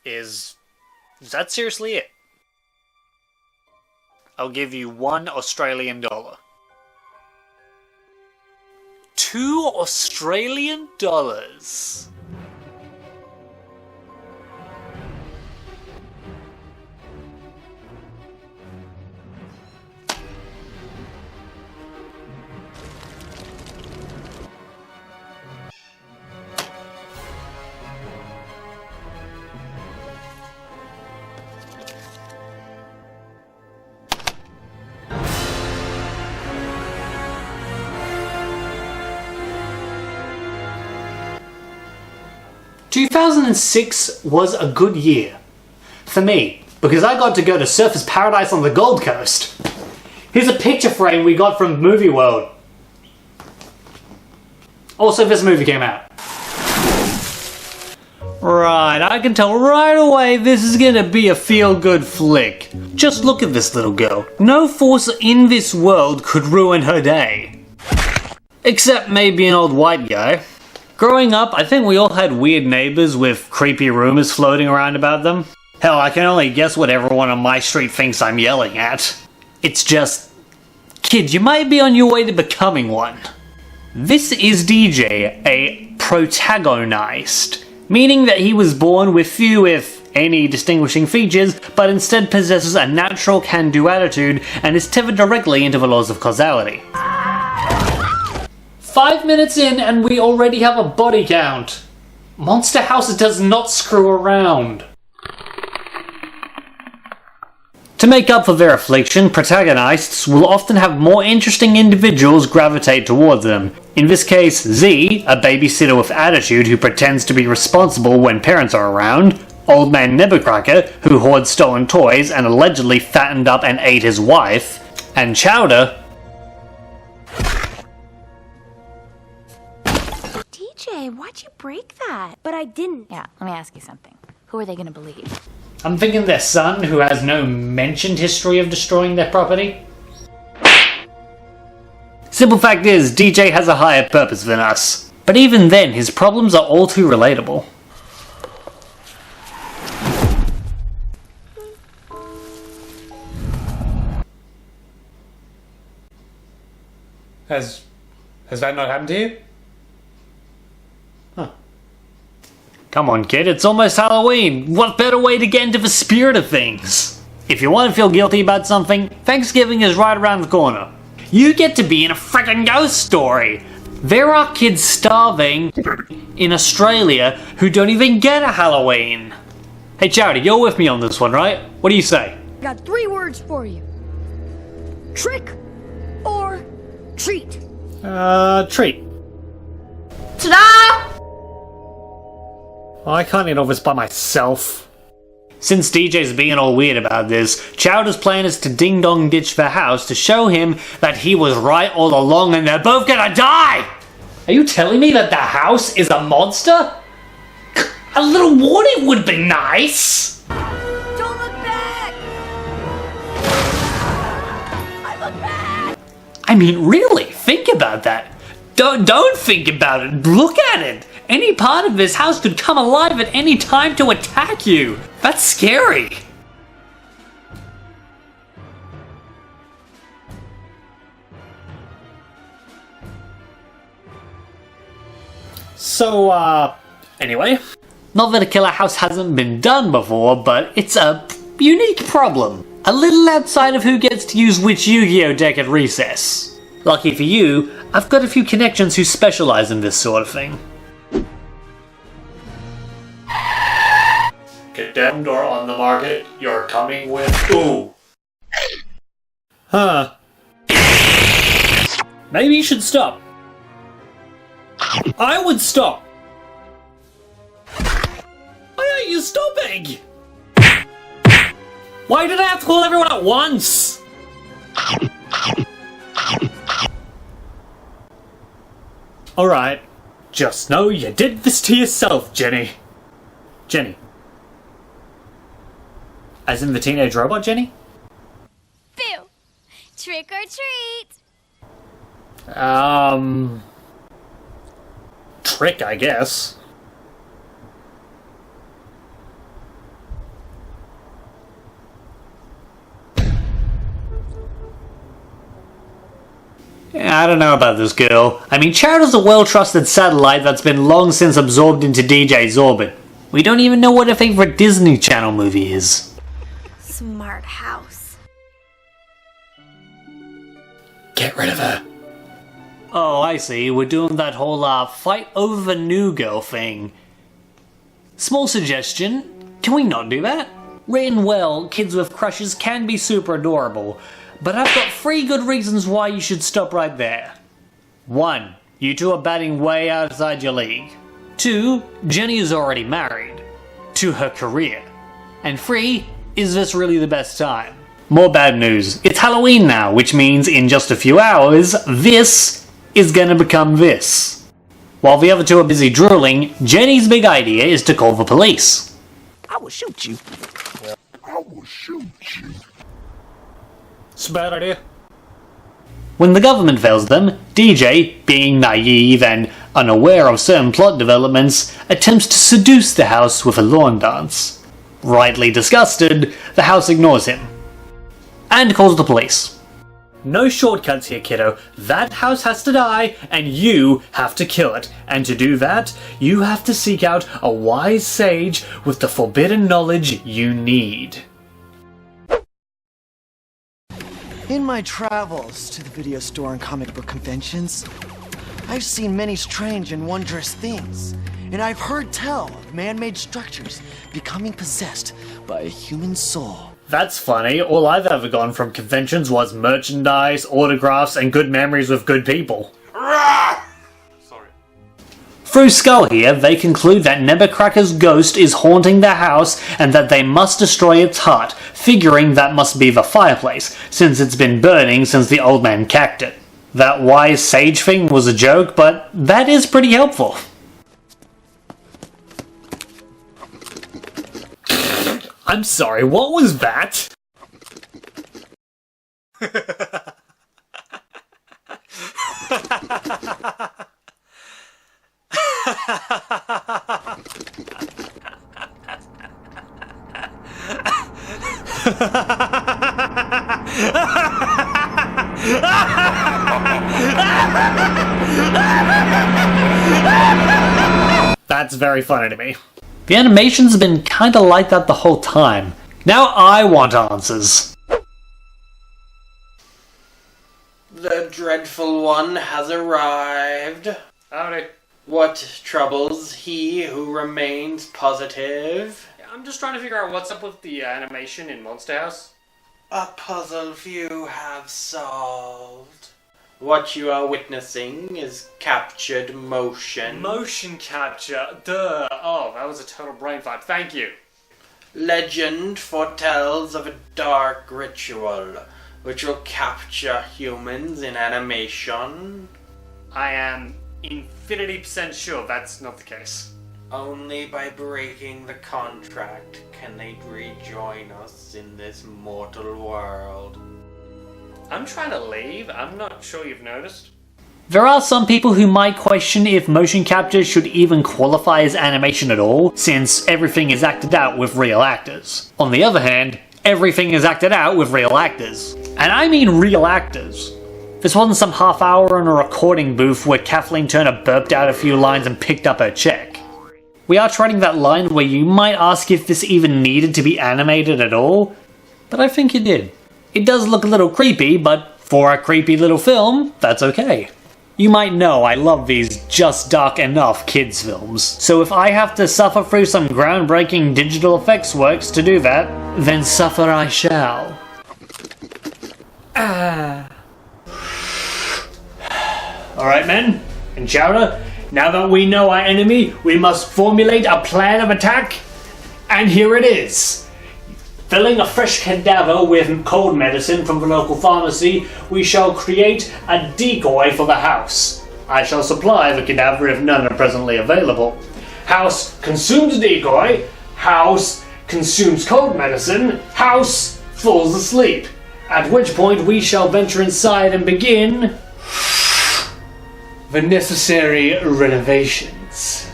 Is that seriously it? I'll give you $1 Australian. 2 Australian dollars. "2006 was a good year. For me, because I got to go to Surfers Paradise on the Gold Coast. Here's a picture frame we got from Movie World. Also, this movie came out." Right, I can tell right away this is gonna be a feel-good flick. Just look at this little girl. No force in this world could ruin her day. Except maybe an old white guy. Growing up, I think we all had weird neighbors with creepy rumors floating around about them. Hell, I can only guess what everyone on my street thinks I'm yelling at. It's just, kid, you might be on your way to becoming one. This is DJ, a protagonist, meaning that he was born with few, if any, distinguishing features, but instead possesses a natural can-do attitude and is tethered directly into the laws of causality. 5 minutes in and we already have a body count. Monster House does not screw around. To make up for their affliction, protagonists will often have more interesting individuals gravitate towards them. In this case, Z, a babysitter with attitude who pretends to be responsible when parents are around, Old Man Nebbercracker, who hoards stolen toys and allegedly fattened up and ate his wife, and Chowder, DJ, why'd you break that? But I didn't. Yeah, let me ask you something. Who are they gonna believe? I'm thinking their son, who has no mentioned history of destroying their property. Simple fact is, DJ has a higher purpose than us. But even then, his problems are all too relatable. Has that not happened to you? Huh. Come on, kid, it's almost Halloween. What better way to get into the spirit of things? If you want to feel guilty about something, Thanksgiving is right around the corner. You get to be in a frickin' ghost story. There are kids starving in Australia who don't even get a Halloween. Hey, Charity, you're with me on this one, right? What do you say? Got 3 words for you. Trick or treat. Treat. Ta-da! I can't eat all this by myself. Since DJ's being all weird about this, Chowder's plan is to ding-dong ditch the house to show him that he was right all along and they're both gonna die! Are you telling me that the house is a monster? A little warning would be nice! Don't look back! I look back! I mean, really, think about that. Don't think about it, look at it! Any part of this house could come alive at any time to attack you. That's scary. So, anyway. Not that a killer house hasn't been done before, but it's a unique problem. A little outside of who gets to use which Yu-Gi-Oh deck at recess. Lucky for you, I've got a few connections who specialize in this sort of thing. Condemned or on the market, you're coming with... Ooh. Huh. Maybe you should stop. I would stop. Why aren't you stopping? Why did I have to call everyone at once? Alright. Just know you did this to yourself, Jenny. Jenny. As in the teenage robot, Jenny? Boo! Trick or treat! Trick, I guess. I don't know about this girl. I mean, Chowder's a well-trusted satellite that's been long since absorbed into DJ's orbit. We don't even know what her favorite Disney Channel movie is. Smart house. Get rid of her. Oh, I see. We're doing that whole, fight over the new girl thing. Small suggestion. Can we not do that? Written well, kids with crushes can be super adorable. But I've got 3 good reasons why you should stop right there. 1. You two are batting way outside your league. 2. Jenny is already married. To her career. And 3. Is this really the best time? More bad news. It's Halloween now, which means in just a few hours, this is gonna become this. While the other two are busy drooling, Jenny's big idea is to call the police. I will shoot you. It's a bad idea. When the government fails them, DJ, being naive and unaware of certain plot developments, attempts to seduce the house with a lawn dance. Rightly disgusted, the house ignores him. And calls the police. No shortcuts here, kiddo. That house has to die, and you have to kill it. And to do that, you have to seek out a wise sage with the forbidden knowledge you need. In my travels to the video store and comic book conventions, I've seen many strange and wondrous things, and I've heard tell of man-made structures becoming possessed by a human soul. That's funny. All I've ever gotten from conventions was merchandise, autographs, and good memories with good people. Sorry. Through Skull here, they conclude that Nebuchadnezzar's ghost is haunting their house and that they must destroy its heart, figuring that must be the fireplace, since it's been burning since the old man cacked it. That wise sage thing was a joke, but that is pretty helpful. I'm sorry, what was that? That's very funny to me. The animation's been kinda like that the whole time. Now I want answers. The dreadful one has arrived. Howdy. What troubles he who remains positive? I'm just trying to figure out what's up with the animation in Monster House. A puzzle few have solved. What you are witnessing is captured motion. Motion capture. Duh. Oh, that was a total brain fart. Thank you. Legend foretells of a dark ritual which will capture humans in animation. I am infinity% sure that's not the case. Only by breaking the contract can they rejoin us in this mortal world. I'm trying to leave. I'm not sure you've noticed. There are some people who might question if motion capture should even qualify as animation at all, since everything is acted out with real actors. On the other hand, everything is acted out with real actors. And I mean real actors. This wasn't some half hour in a recording booth where Kathleen Turner burped out a few lines and picked up her check. We are treading that line where you might ask if this even needed to be animated at all, but I think it did. It does look a little creepy, but for a creepy little film, that's okay. You might know I love these just dark enough kids films, so if I have to suffer through some groundbreaking digital effects works to do that, then suffer I shall. Alright men, and Chowder, now that we know our enemy, we must formulate a plan of attack, and here it is. Filling a fresh cadaver with cold medicine from the local pharmacy, we shall create a decoy for the house. I shall supply the cadaver if none are presently available. House consumes decoy, house consumes cold medicine, house falls asleep. At which point we shall venture inside and begin the necessary renovations.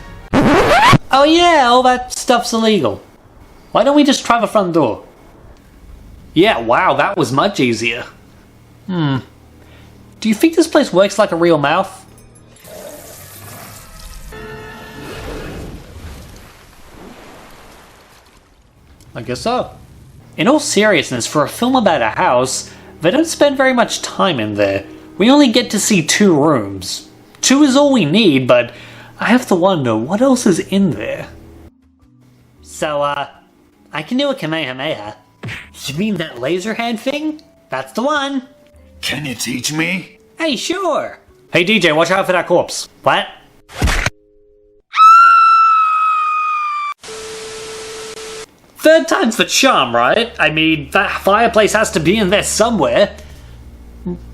Oh yeah, all that stuff's illegal. Why don't we just try the front door? Yeah, wow, that was much easier. Do you think this place works like a real mouth? I guess so. In all seriousness, for a film about a house, they don't spend very much time in there. We only get to see 2 rooms. 2 is all we need, but I have to wonder what else is in there. So, I can do a Kamehameha. You mean that laser hand thing? That's the one. Can you teach me? Hey, sure. Hey DJ, watch out for that corpse. What? Third time's the charm, right? I mean, that fireplace has to be in there somewhere.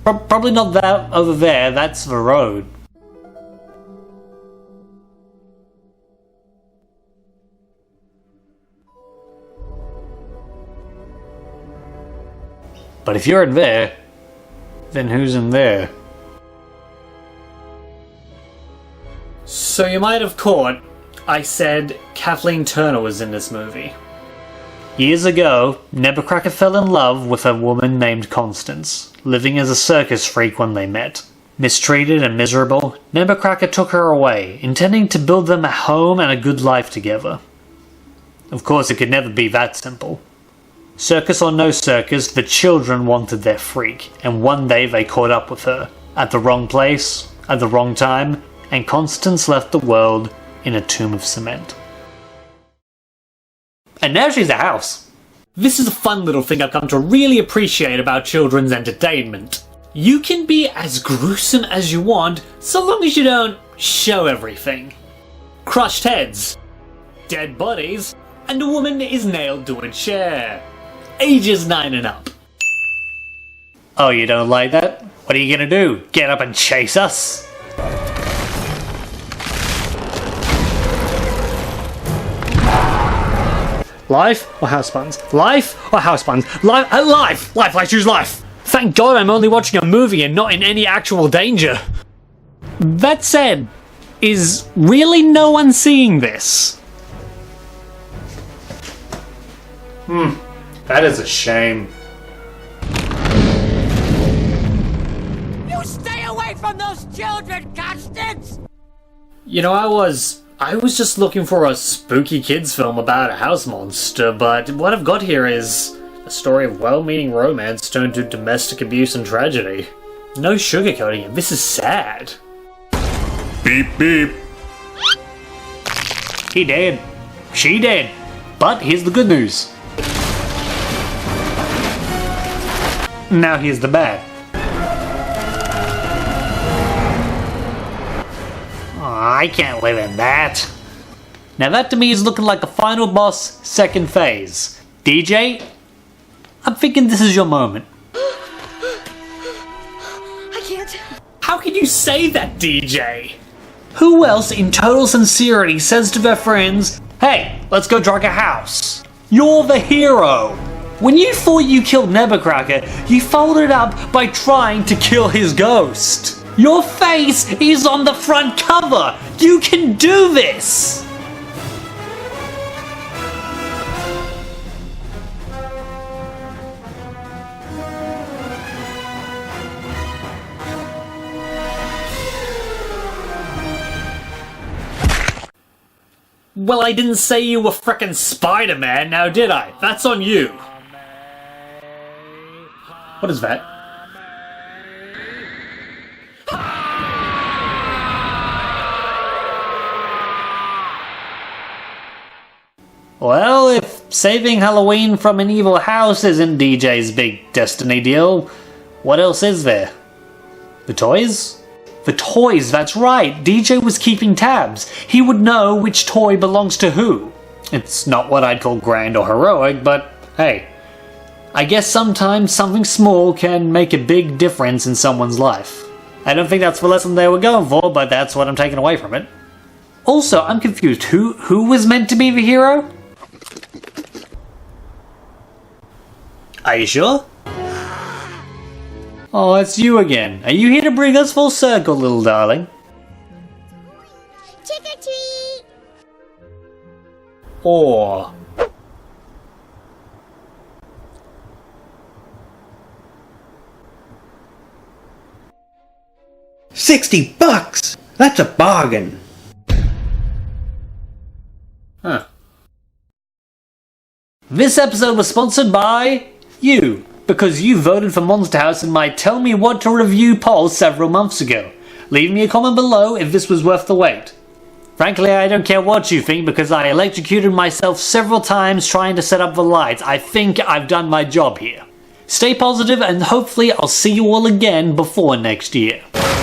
Probably not that over there, that's the road. But if you're in there, then who's in there? So you might have caught, I said Kathleen Turner was in this movie. Years ago, Nebcracker fell in love with a woman named Constance, living as a circus freak when they met. Mistreated and miserable, Nebcracker took her away, intending to build them a home and a good life together. Of course, it could never be that simple. Circus or no circus, the children wanted their freak, and one day they caught up with her, at the wrong place, at the wrong time, and Constance left the world in a tomb of cement. And now she's a house. This is a fun little thing I've come to really appreciate about children's entertainment. You can be as gruesome as you want, so long as you don't show everything. Crushed heads, dead bodies, and a woman is nailed to a chair. Ages 9 and up. Oh, you don't like that? What are you gonna do? Get up and chase us? Life or house buns? Life or house buns? Life! I choose life! Thank God I'm only watching a movie and not in any actual danger. That said, is really no one seeing this? That is a shame. You stay away from those children, Constance! You know, I was just looking for a spooky kids film about a house monster, but what I've got here is a story of well-meaning romance turned to domestic abuse and tragedy. No sugarcoating it, this is sad. Beep beep. He dead. She dead. But here's the good news. Now here's the bad. I can't live in that. Now that to me is looking like a final boss, second phase. DJ, I'm thinking this is your moment. I can't. How can you say that, DJ? Who else in total sincerity says to their friends, hey, let's go drug a house? You're the hero. When you thought you killed Nebcracker, you followed it up by trying to kill his ghost. Your face is on the front cover. You can do this. Well, I didn't say you were frickin' Spider-Man, now did I? That's on you. What is that? Well, if saving Halloween from an evil house isn't DJ's big destiny deal, what else is there? The toys? The toys, that's right. DJ was keeping tabs. He would know which toy belongs to who. It's not what I'd call grand or heroic, but hey, I guess sometimes something small can make a big difference in someone's life. I don't think that's the lesson they were going for, but that's what I'm taking away from it. Also, I'm confused. Who was meant to be the hero? Are you sure? Oh, it's you again. Are you here to bring us full circle, little darling? Trick or treat! Or... $60! That's a bargain. Huh. This episode was sponsored by you, because you voted for Monster House in my Tell Me What to Review poll several months ago. Leave me a comment below if this was worth the wait. Frankly, I don't care what you think because I electrocuted myself several times trying to set up the lights. I think I've done my job here. Stay positive and hopefully I'll see you all again before next year.